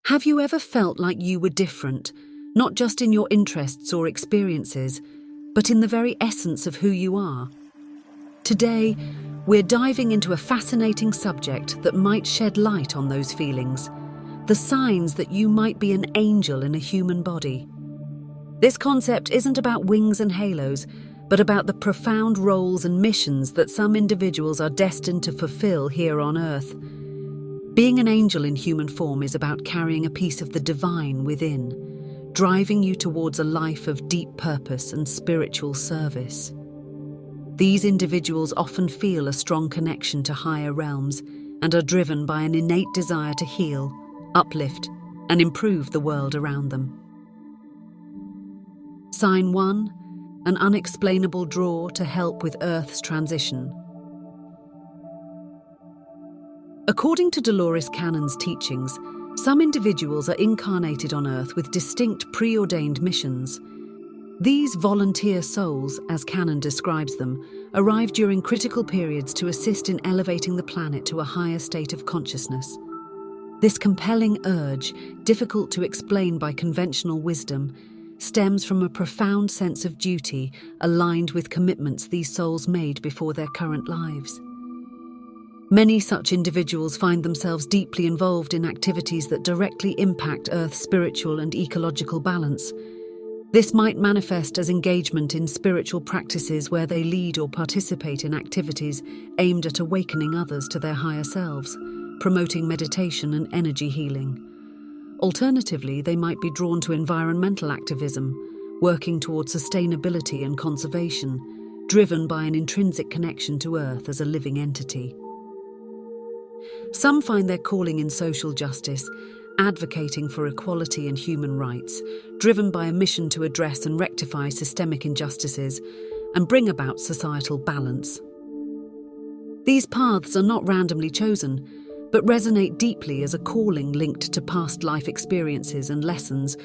Have you ever felt like you were different, not just in your interests or experiences, but in the very essence of who you are? Today, we're diving into a fascinating subject that might shed light on those feelings, the signs that you might be an angel in a human body. This concept isn't about wings and halos, but about the profound roles and missions that some individuals are destined to fulfill here on Earth. Being an angel in human form is about carrying a piece of the divine within, driving you towards a life of deep purpose and spiritual service. These individuals often feel a strong connection to higher realms and are driven by an innate desire to heal, uplift, and improve the world around them. Sign 1. An unexplainable draw to help with Earth's transition. According to Dolores Cannon's teachings, some individuals are incarnated on Earth with distinct preordained missions. These volunteer souls, as Cannon describes them, arrive during critical periods to assist in elevating the planet to a higher state of consciousness. This compelling urge, difficult to explain by conventional wisdom, stems from a profound sense of duty aligned with commitments these souls made before their current lives. Many such individuals find themselves deeply involved in activities that directly impact Earth's spiritual and ecological balance. This might manifest as engagement in spiritual practices where they lead or participate in activities aimed at awakening others to their higher selves, promoting meditation and energy healing. Alternatively, they might be drawn to environmental activism, working towards sustainability and conservation, driven by an intrinsic connection to Earth as a living entity. Some find their calling in social justice, advocating for equality and human rights, driven by a mission to address and rectify systemic injustices and bring about societal balance. These paths are not randomly chosen, but resonate deeply as a calling linked to past life experiences and lessons,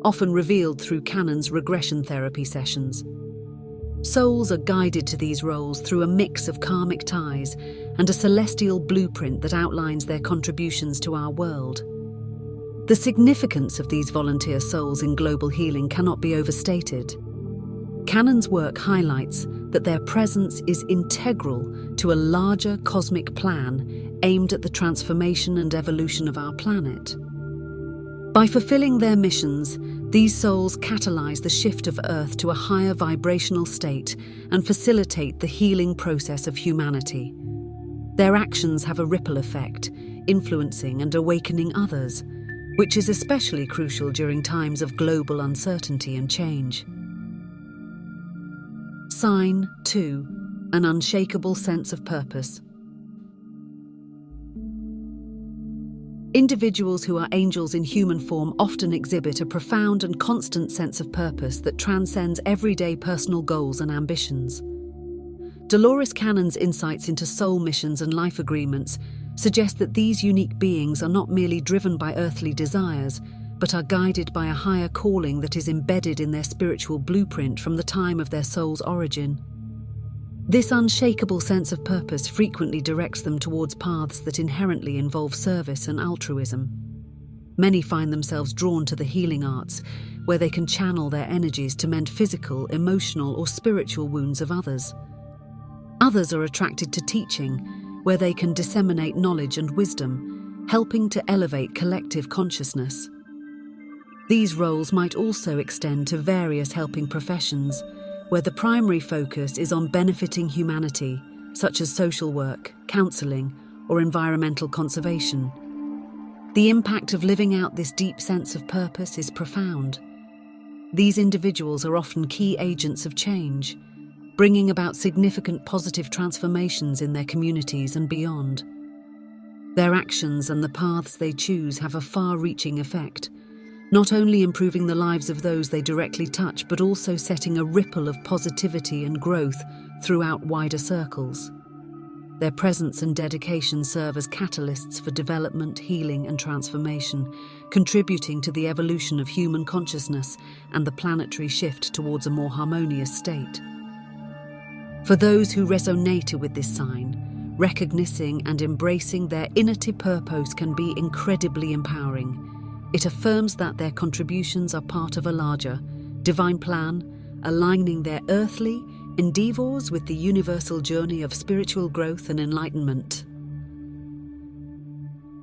often revealed through Cannon's regression therapy sessions. Souls are guided to these roles through a mix of karmic ties and a celestial blueprint that outlines their contributions to our world. The significance of these volunteer souls in global healing cannot be overstated. Cannon's work highlights that their presence is integral to a larger cosmic plan aimed at the transformation and evolution of our planet. By fulfilling their missions, these souls catalyze the shift of Earth to a higher vibrational state and facilitate the healing process of humanity. Their actions have a ripple effect, influencing and awakening others, which is especially crucial during times of global uncertainty and change. Sign 2. An unshakable sense of purpose. Individuals who are angels in human form often exhibit a profound and constant sense of purpose that transcends everyday personal goals and ambitions. Dolores Cannon's insights into soul missions and life agreements suggest that these unique beings are not merely driven by earthly desires, but are guided by a higher calling that is embedded in their spiritual blueprint from the time of their soul's origin. This unshakable sense of purpose frequently directs them towards paths that inherently involve service and altruism. Many find themselves drawn to the healing arts, where they can channel their energies to mend physical, emotional, or spiritual wounds of others. Others are attracted to teaching, where they can disseminate knowledge and wisdom, helping to elevate collective consciousness. These roles might also extend to various helping professions, where the primary focus is on benefiting humanity, such as social work, counselling, or environmental conservation. The impact of living out this deep sense of purpose is profound. These individuals are often key agents of change, bringing about significant positive transformations in their communities and beyond. Their actions and the paths they choose have a far-reaching effect, not only improving the lives of those they directly touch, but also setting a ripple of positivity and growth throughout wider circles. Their presence and dedication serve as catalysts for development, healing, and transformation, contributing to the evolution of human consciousness and the planetary shift towards a more harmonious state. For those who resonate with this sign, recognizing and embracing their inner purpose can be incredibly empowering. It affirms that their contributions are part of a larger, divine plan, aligning their earthly endeavors with the universal journey of spiritual growth and enlightenment.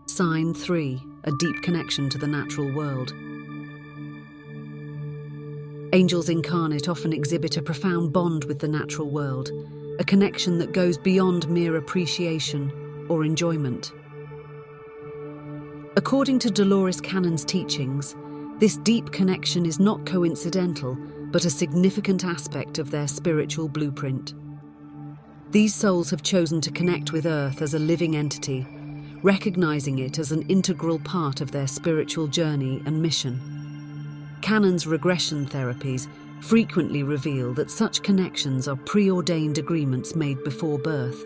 Sign 3. A deep connection to the natural world. Angels incarnate often exhibit a profound bond with the natural world, a connection that goes beyond mere appreciation or enjoyment. According to Dolores Cannon's teachings, this deep connection is not coincidental, but a significant aspect of their spiritual blueprint. These souls have chosen to connect with Earth as a living entity, recognizing it as an integral part of their spiritual journey and mission. Cannon's regression therapies frequently reveal that such connections are preordained agreements made before birth,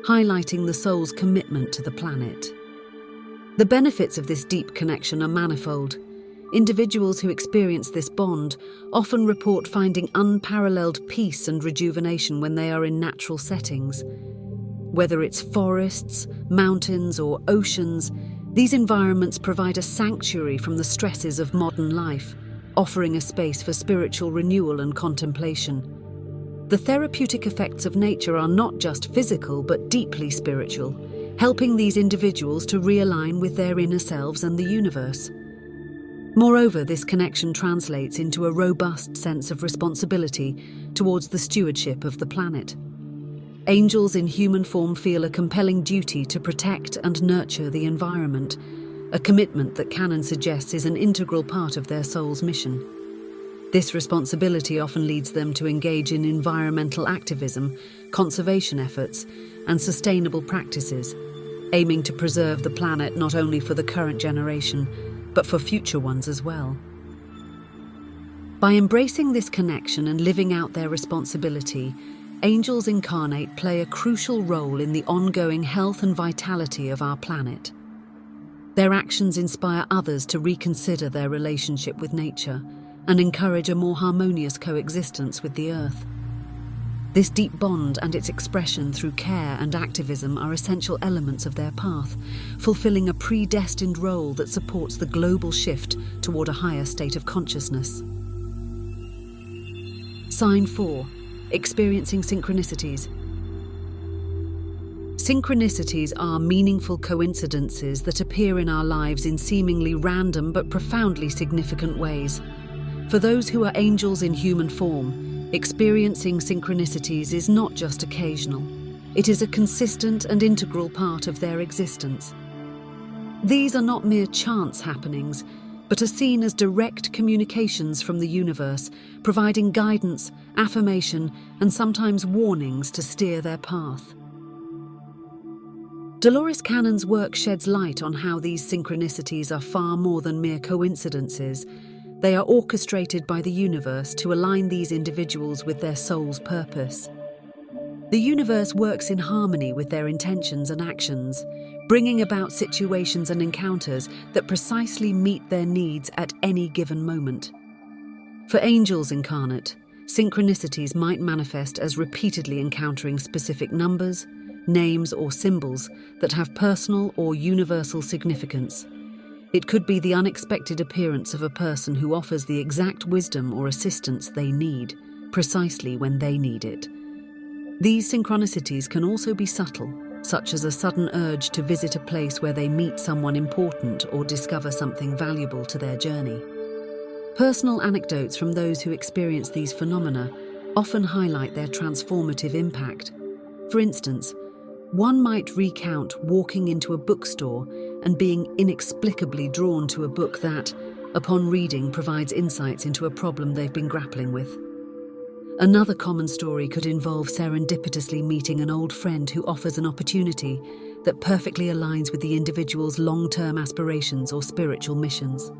highlighting the soul's commitment to the planet. The benefits of this deep connection are manifold. Individuals who experience this bond often report finding unparalleled peace and rejuvenation when they are in natural settings. Whether it's forests, mountains, or oceans, these environments provide a sanctuary from the stresses of modern life, offering a space for spiritual renewal and contemplation. The therapeutic effects of nature are not just physical but deeply spiritual, helping these individuals to realign with their inner selves and the universe. Moreover, this connection translates into a robust sense of responsibility towards the stewardship of the planet. Angels in human form feel a compelling duty to protect and nurture the environment, a commitment that Cannon suggests is an integral part of their soul's mission. This responsibility often leads them to engage in environmental activism, conservation efforts, and sustainable practices, aiming to preserve the planet not only for the current generation, but for future ones as well. By embracing this connection and living out their responsibility, angels incarnate play a crucial role in the ongoing health and vitality of our planet. Their actions inspire others to reconsider their relationship with nature and encourage a more harmonious coexistence with the Earth. This deep bond and its expression through care and activism are essential elements of their path, fulfilling a predestined role that supports the global shift toward a higher state of consciousness. Sign 4. Experiencing synchronicities. Synchronicities are meaningful coincidences that appear in our lives in seemingly random but profoundly significant ways. For those who are angels in human form, experiencing synchronicities is not just occasional. It is a consistent and integral part of their existence. These are not mere chance happenings, but are seen as direct communications from the universe, providing guidance, affirmation, and sometimes warnings to steer their path. Dolores Cannon's work sheds light on how these synchronicities are far more than mere coincidences. They are orchestrated by the universe to align these individuals with their soul's purpose. The universe works in harmony with their intentions and actions, bringing about situations and encounters that precisely meet their needs at any given moment. For angels incarnate, synchronicities might manifest as repeatedly encountering specific numbers, names, or symbols that have personal or universal significance. It could be the unexpected appearance of a person who offers the exact wisdom or assistance they need, precisely when they need it. These synchronicities can also be subtle, such as a sudden urge to visit a place where they meet someone important or discover something valuable to their journey. Personal anecdotes from those who experience these phenomena often highlight their transformative impact. For instance, one might recount walking into a bookstore and being inexplicably drawn to a book that, upon reading, provides insights into a problem they've been grappling with. Another common story could involve serendipitously meeting an old friend who offers an opportunity that perfectly aligns with the individual's long-term aspirations or spiritual missions.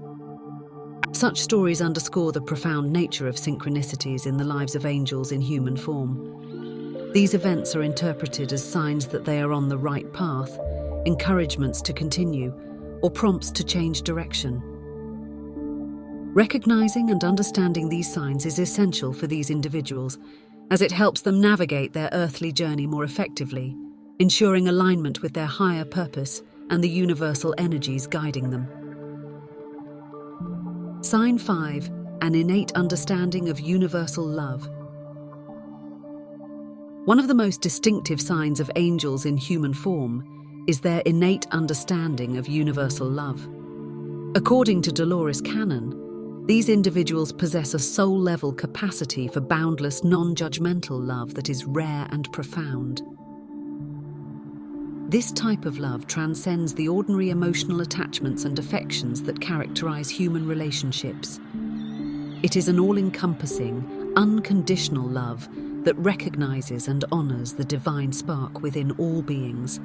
Such stories underscore the profound nature of synchronicities in the lives of angels in human form. These events are interpreted as signs that they are on the right path, encouragements to continue, or prompts to change direction. Recognizing and understanding these signs is essential for these individuals, as it helps them navigate their earthly journey more effectively, ensuring alignment with their higher purpose and the universal energies guiding them. Sign 5. An innate understanding of universal love. One of the most distinctive signs of angels in human form is their innate understanding of universal love. According to Dolores Cannon, these individuals possess a soul-level capacity for boundless, non-judgmental love that is rare and profound. This type of love transcends the ordinary emotional attachments and affections that characterize human relationships. It is an all-encompassing, unconditional love that recognizes and honors the divine spark within all beings.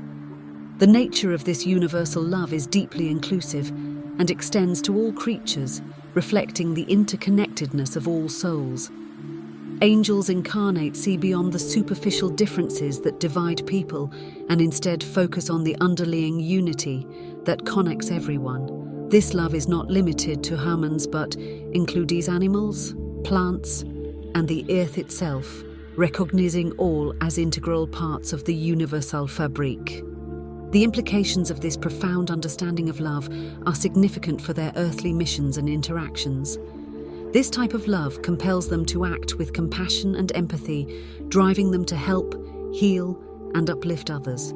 The nature of this universal love is deeply inclusive and extends to all creatures, reflecting the interconnectedness of all souls. Angels incarnate see beyond the superficial differences that divide people and instead focus on the underlying unity that connects everyone. This love is not limited to humans but includes animals, plants, and the earth itself, recognizing all as integral parts of the universal fabric. The implications of this profound understanding of love are significant for their earthly missions and interactions. This type of love compels them to act with compassion and empathy, driving them to help, heal, and uplift others.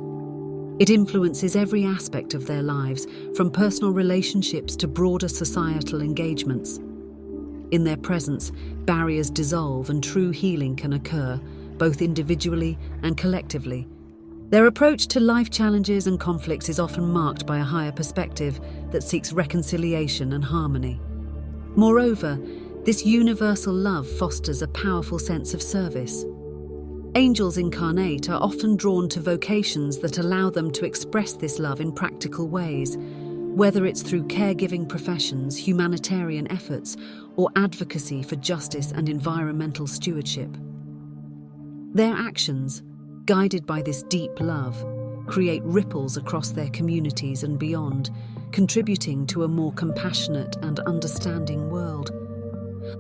It influences every aspect of their lives, from personal relationships to broader societal engagements. In their presence, barriers dissolve and true healing can occur, both individually and collectively. Their approach to life challenges and conflicts is often marked by a higher perspective that seeks reconciliation and harmony. Moreover, this universal love fosters a powerful sense of service. Angels incarnate are often drawn to vocations that allow them to express this love in practical ways, whether it's through caregiving professions, humanitarian efforts, or advocacy for justice and environmental stewardship. Their actions, guided by this deep love, create ripples across their communities and beyond, contributing to a more compassionate and understanding world.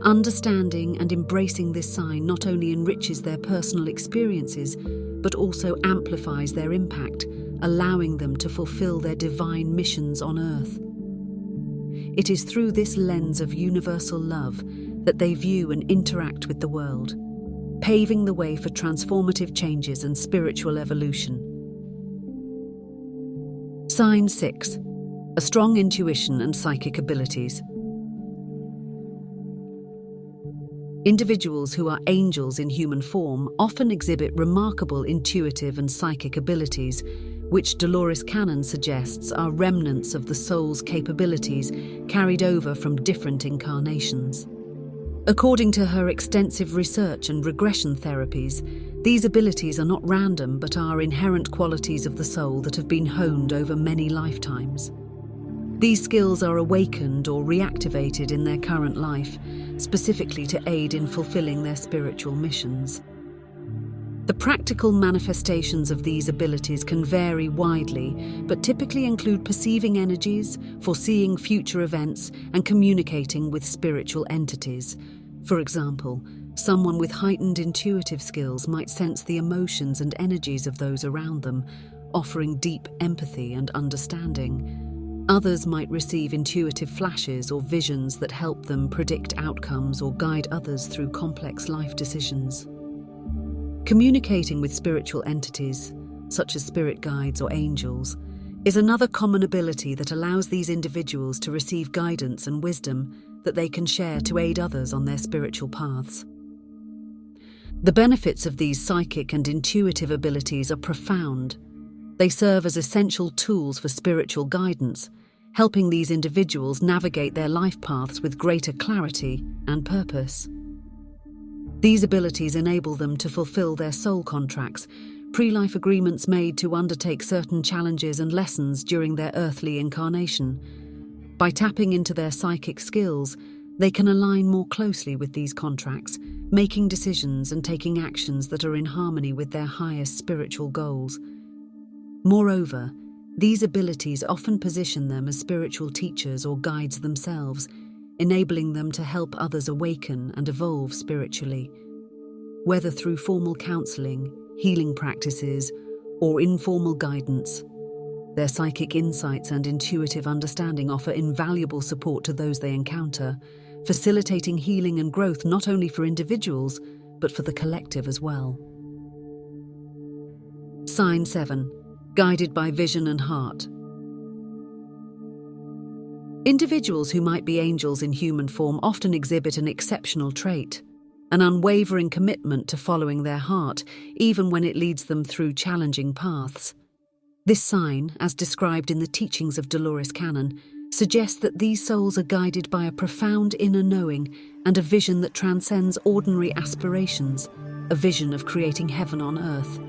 Understanding and embracing this sign not only enriches their personal experiences, but also amplifies their impact, allowing them to fulfill their divine missions on Earth. It is through this lens of universal love that they view and interact with the world, paving the way for transformative changes and spiritual evolution. Sign 6. A strong intuition and psychic abilities. Individuals who are angels in human form often exhibit remarkable intuitive and psychic abilities, which Dolores Cannon suggests are remnants of the soul's capabilities carried over from different incarnations. According to her extensive research and regression therapies, these abilities are not random but are inherent qualities of the soul that have been honed over many lifetimes. These skills are awakened or reactivated in their current life, specifically to aid in fulfilling their spiritual missions. The practical manifestations of these abilities can vary widely, but typically include perceiving energies, foreseeing future events, and communicating with spiritual entities. For example, someone with heightened intuitive skills might sense the emotions and energies of those around them, offering deep empathy and understanding. Others might receive intuitive flashes or visions that help them predict outcomes or guide others through complex life decisions. Communicating with spiritual entities, such as spirit guides or angels, is another common ability that allows these individuals to receive guidance and wisdom that they can share to aid others on their spiritual paths. The benefits of these psychic and intuitive abilities are profound. They serve as essential tools for spiritual guidance, helping these individuals navigate their life paths with greater clarity and purpose. These abilities enable them to fulfill their soul contracts, pre-life agreements made to undertake certain challenges and lessons during their earthly incarnation. By tapping into their psychic skills, they can align more closely with these contracts, making decisions and taking actions that are in harmony with their highest spiritual goals. Moreover, these abilities often position them as spiritual teachers or guides themselves, enabling them to help others awaken and evolve spiritually. Whether through formal counseling, healing practices, or informal guidance, Their psychic insights and intuitive understanding offer invaluable support to those they encounter, facilitating healing and growth not only for individuals, but for the collective as well. Sign 7. Guided by vision and heart. Individuals who might be angels in human form often exhibit an exceptional trait, an unwavering commitment to following their heart, even when it leads them through challenging paths. This sign, as described in the teachings of Dolores Cannon, suggests that these souls are guided by a profound inner knowing and a vision that transcends ordinary aspirations, a vision of creating heaven on earth.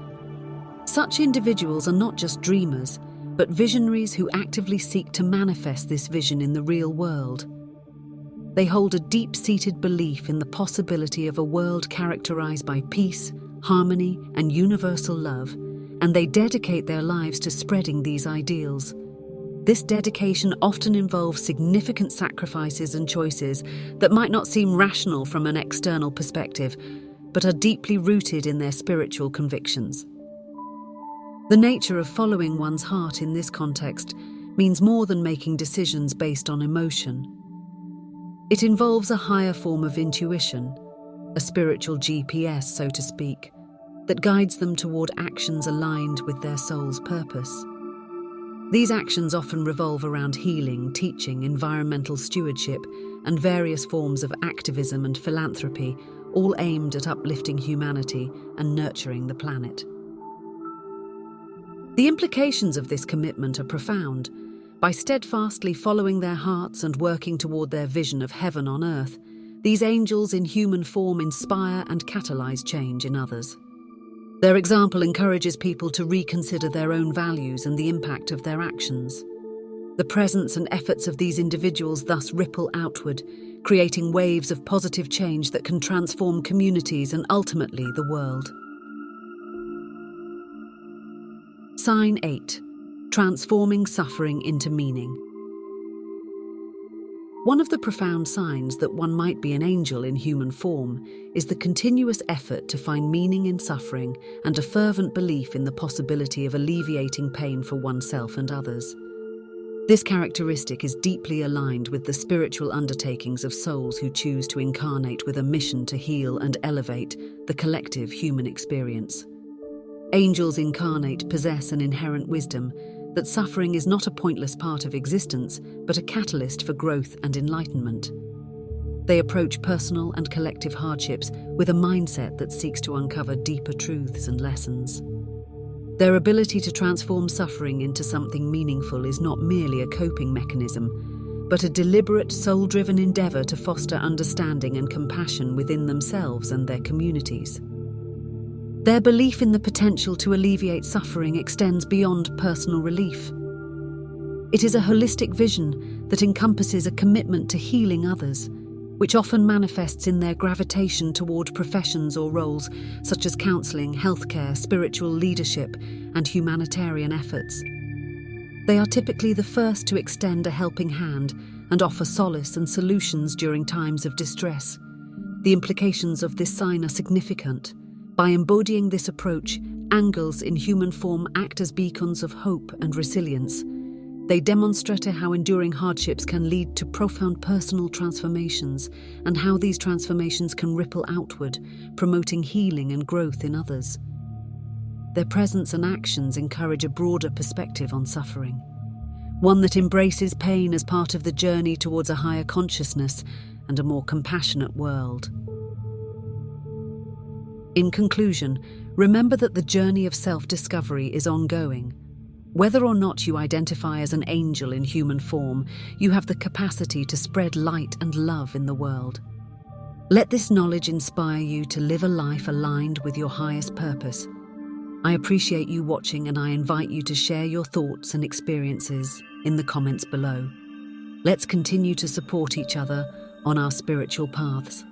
Such individuals are not just dreamers, but visionaries who actively seek to manifest this vision in the real world. They hold a deep-seated belief in the possibility of a world characterized by peace, harmony, and universal love, and they dedicate their lives to spreading these ideals. This dedication often involves significant sacrifices and choices that might not seem rational from an external perspective, but are deeply rooted in their spiritual convictions. The nature of following one's heart in this context means more than making decisions based on emotion. It involves a higher form of intuition, a spiritual GPS, so to speak, that guides them toward actions aligned with their soul's purpose. These actions often revolve around healing, teaching, environmental stewardship, and various forms of activism and philanthropy, all aimed at uplifting humanity and nurturing the planet. The implications of this commitment are profound. By steadfastly following their hearts and working toward their vision of heaven on earth, these angels in human form inspire and catalyze change in others. Their example encourages people to reconsider their own values and the impact of their actions. The presence and efforts of these individuals thus ripple outward, creating waves of positive change that can transform communities and ultimately the world. Sign 8. Transforming suffering into meaning. One of the profound signs that one might be an angel in human form is the continuous effort to find meaning in suffering and a fervent belief in the possibility of alleviating pain for oneself and others. This characteristic is deeply aligned with the spiritual undertakings of souls who choose to incarnate with a mission to heal and elevate the collective human experience. Angels incarnate possess an inherent wisdom that suffering is not a pointless part of existence, but a catalyst for growth and enlightenment. They approach personal and collective hardships with a mindset that seeks to uncover deeper truths and lessons. Their ability to transform suffering into something meaningful is not merely a coping mechanism, but a deliberate, soul-driven endeavor to foster understanding and compassion within themselves and their communities. Their belief in the potential to alleviate suffering extends beyond personal relief. It is a holistic vision that encompasses a commitment to healing others, which often manifests in their gravitation toward professions or roles such as counseling, healthcare, spiritual leadership, and humanitarian efforts. They are typically the first to extend a helping hand and offer solace and solutions during times of distress. The implications of this sign are significant. By embodying this approach, angels in human form act as beacons of hope and resilience. They demonstrate how enduring hardships can lead to profound personal transformations and how these transformations can ripple outward, promoting healing and growth in others. Their presence and actions encourage a broader perspective on suffering, one that embraces pain as part of the journey towards a higher consciousness and a more compassionate world. In conclusion, remember that the journey of self-discovery is ongoing. Whether or not you identify as an angel in human form, you have the capacity to spread light and love in the world. Let this knowledge inspire you to live a life aligned with your highest purpose. I appreciate you watching, and I invite you to share your thoughts and experiences in the comments below. Let's continue to support each other on our spiritual paths.